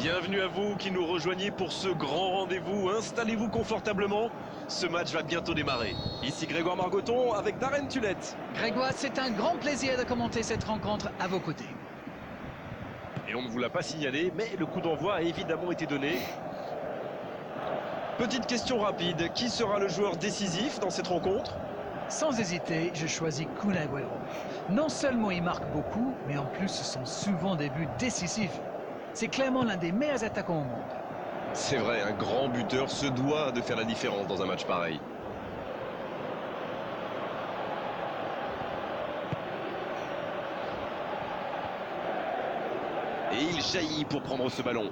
Bienvenue à vous qui nous rejoignez pour ce grand rendez-vous. Installez-vous confortablement, ce match va bientôt démarrer. Ici Grégoire Margoton avec Darren Tulette. Grégoire, c'est un grand plaisir de commenter cette rencontre à vos côtés. Et on ne vous l'a pas signalé, mais le coup d'envoi a évidemment été donné. Petite question rapide, qui sera le joueur décisif dans cette rencontre? Sans hésiter, je choisis Kun Agüero. Non seulement il marque beaucoup, mais en plus ce sont souvent des buts décisifs. C'est clairement l'un des meilleurs attaquants au monde. C'est vrai, un grand buteur se doit de faire la différence dans un match pareil. Et il jaillit pour prendre ce ballon.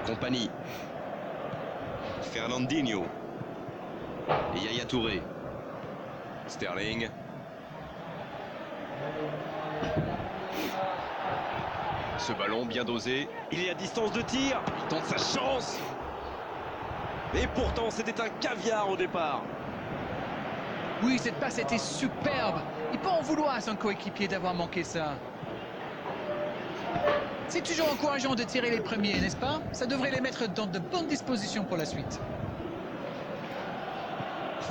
Compagnie. Fernandinho. Et Yaya Touré. Sterling. Ce ballon bien dosé. Il est à distance de tir. Il tente sa chance. Et pourtant, c'était un caviar au départ. Oui, cette passe était superbe. Il peut en vouloir à son coéquipier d'avoir manqué ça. C'est toujours encourageant de tirer les premiers, n'est-ce pas? Ça devrait les mettre dans de bonnes dispositions pour la suite.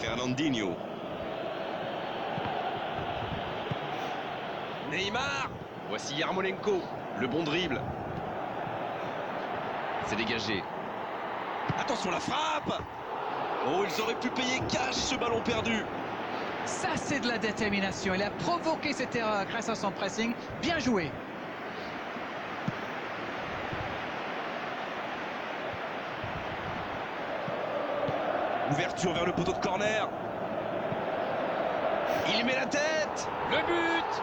Fernandinho. Neymar. Voici Yarmolenko. Le bon dribble. C'est dégagé. Attention la frappe. Oh, ils auraient pu payer cash ce ballon perdu. Ça, c'est de la détermination. Il a provoqué cette erreur grâce à son pressing. Bien joué. Ouverture vers le poteau de corner. Il met la tête. Le but.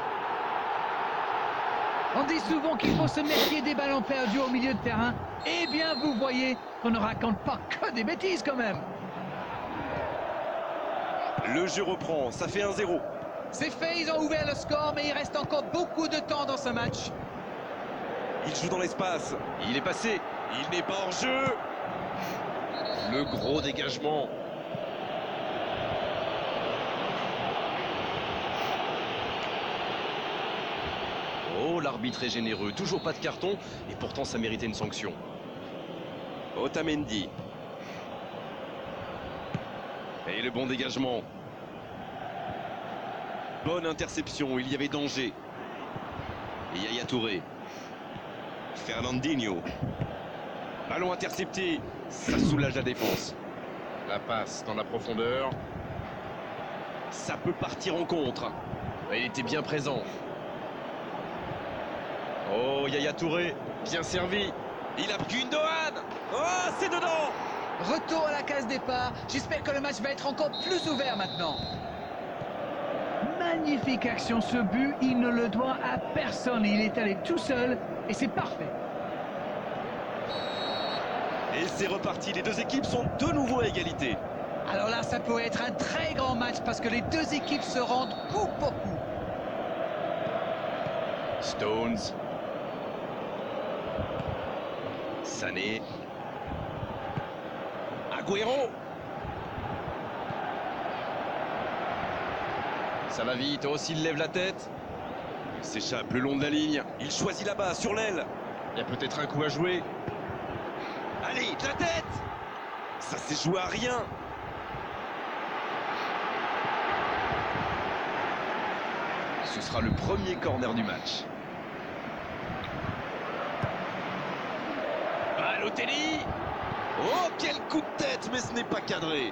On dit souvent qu'il faut se méfier des ballons perdus au milieu de terrain. Eh bien, vous voyez qu'on ne raconte pas que des bêtises quand même. Le jeu reprend, ça fait 1-0. C'est fait, ils ont ouvert le score, mais il reste encore beaucoup de temps dans ce match. Il joue dans l'espace. Il est passé. Il n'est pas hors jeu. Le gros dégagement. Oh, l'arbitre est généreux. Toujours pas de carton. Et pourtant, ça méritait une sanction. Otamendi. Et le bon dégagement. Bonne interception. Il y avait danger. Et Yaya Touré. Fernandinho. Ballon intercepté. Ça soulage la défense. La passe dans la profondeur. Ça peut partir en contre. Il était bien présent. Oh, Yaya Touré, bien servi. Il a Gundogan. Oh, c'est dedans. Retour à la case départ. J'espère que le match va être encore plus ouvert maintenant. Magnifique action, ce but. Il ne le doit à personne. Il est allé tout seul et c'est parfait. Et c'est reparti. Les deux équipes sont de nouveau à égalité. Alors là, ça pourrait être un très grand match parce que les deux équipes se rendent coup pour coup. Stones. Sané. Agüero. Ça va vite, oh, s'il lève la tête. Il s'échappe le long de la ligne. Il choisit là-bas, sur l'aile. Il y a peut-être un coup à jouer. Allez, de la tête. Ça s'est joué à rien. Ce sera le premier corner du match. Balotelli. Oh, quel coup de tête, mais ce n'est pas cadré.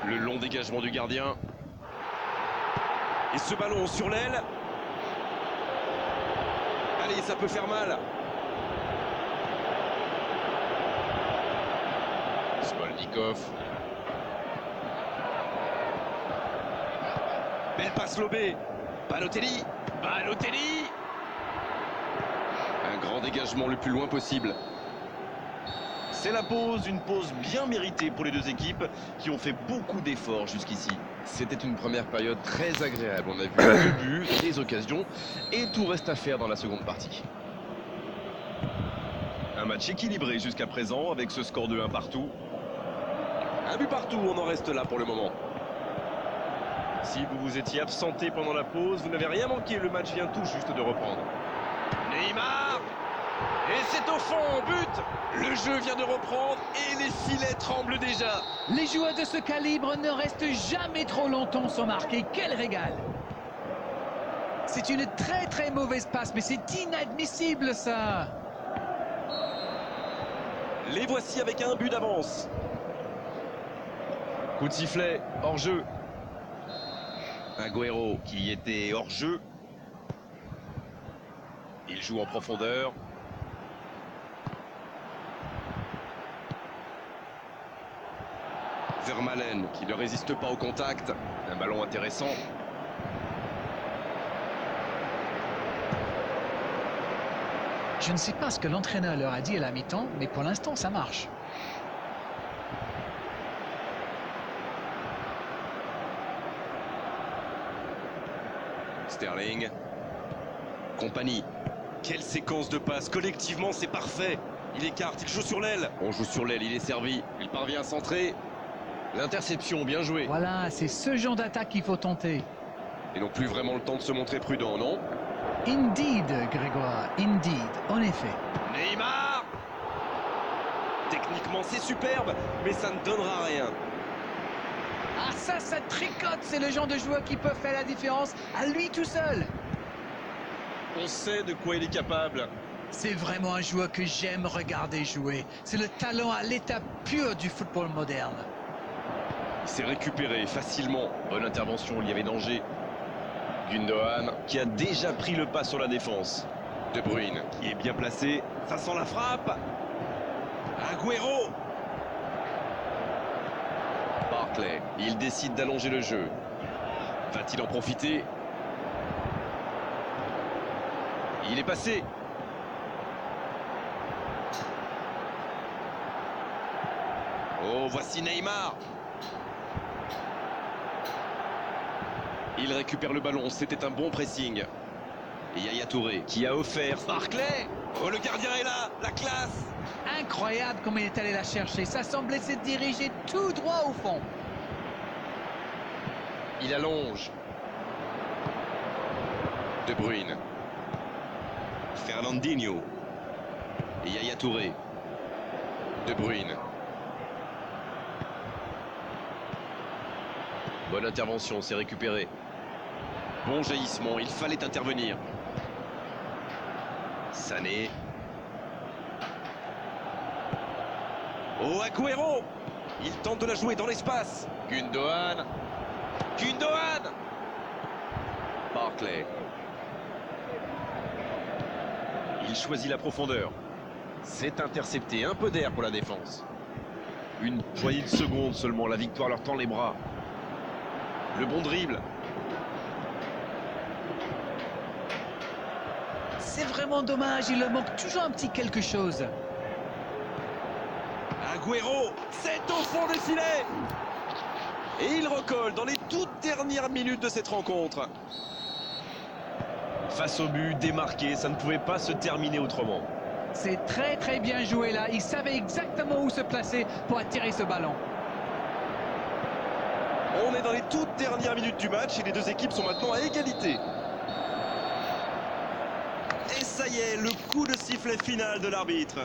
Le long dégagement du gardien. Et ce ballon sur l'aile. Allez, ça peut faire mal. Smolnikov. Belle passe lobée. Balotelli. Balotelli. Un grand dégagement le plus loin possible. C'est la pause, une pause bien méritée pour les deux équipes qui ont fait beaucoup d'efforts jusqu'ici. C'était une première période très agréable. On a vu deux buts, des occasions et tout reste à faire dans la seconde partie. Un match équilibré jusqu'à présent avec ce score de 1 partout. Un but partout, on en reste là pour le moment. Si vous vous étiez absenté pendant la pause, vous n'avez rien manqué, le match vient tout juste de reprendre. Neymar! Et c'est au fond, but! Le jeu vient de reprendre et les filets tremblent déjà. Les joueurs de ce calibre ne restent jamais trop longtemps sans marquer. Quel régal! C'est une très mauvaise passe, mais c'est inadmissible ça! Les voici avec un but d'avance. Coup de sifflet, hors-jeu. Agüero qui était hors-jeu. Il joue en profondeur. Vermaelen qui ne résiste pas au contact. Un ballon intéressant. Je ne sais pas ce que l'entraîneur leur a dit à la mi-temps, mais pour l'instant ça marche. Sterling. Compagnie. Quelle séquence de passes. Collectivement, c'est parfait. Il écarte, il joue sur l'aile. On joue sur l'aile, il est servi. Il parvient à centrer. L'interception, bien joué. Voilà, c'est ce genre d'attaque qu'il faut tenter. Ils n'ont plus vraiment le temps de se montrer prudent, non? Indeed, Grégoire, indeed, en effet. Neymar! Techniquement, c'est superbe, mais ça ne donnera rien. Ah ça tricote, c'est le genre de joueur qui peut faire la différence à lui tout seul. On sait de quoi il est capable. C'est vraiment un joueur que j'aime regarder jouer. C'est le talent à l'état pur du football moderne. Il s'est récupéré facilement. Bonne intervention, il y avait danger. Gundogan qui a déjà pris le pas sur la défense. De Bruyne qui est bien placé. Ça sent la frappe. Agüero. Barclay, il décide d'allonger le jeu. Va-t-il en profiter? Il est passé. Oh, voici Neymar. Il récupère le ballon, c'était un bon pressing. Et Yaya Touré qui a offert Barclay. Oh, le gardien est là, la classe. Incroyable comme il est allé la chercher. Ça semblait se diriger tout droit au fond. Il allonge. De Bruyne. Fernandinho. Et Yaya Touré. De Bruyne. Bonne intervention, c'est récupéré. Bon jaillissement, il fallait intervenir. Sané. Oh, Agüero! Il tente de la jouer dans l'espace. Gundogan. Gundogan! Barclay. Il choisit la profondeur. C'est intercepté, un peu d'air pour la défense. Une poignée de secondes seulement, la victoire leur tend les bras. Le bon dribble. C'est vraiment dommage, il leur manque toujours un petit quelque chose. Agüero, c'est au fond des filets. Et il recolle dans les toutes dernières minutes de cette rencontre. Face au but, démarqué, ça ne pouvait pas se terminer autrement. C'est très bien joué là. Il savait exactement où se placer pour attirer ce ballon. On est dans les toutes dernières minutes du match et les deux équipes sont maintenant à égalité. Et ça y est, le coup de sifflet final de l'arbitre.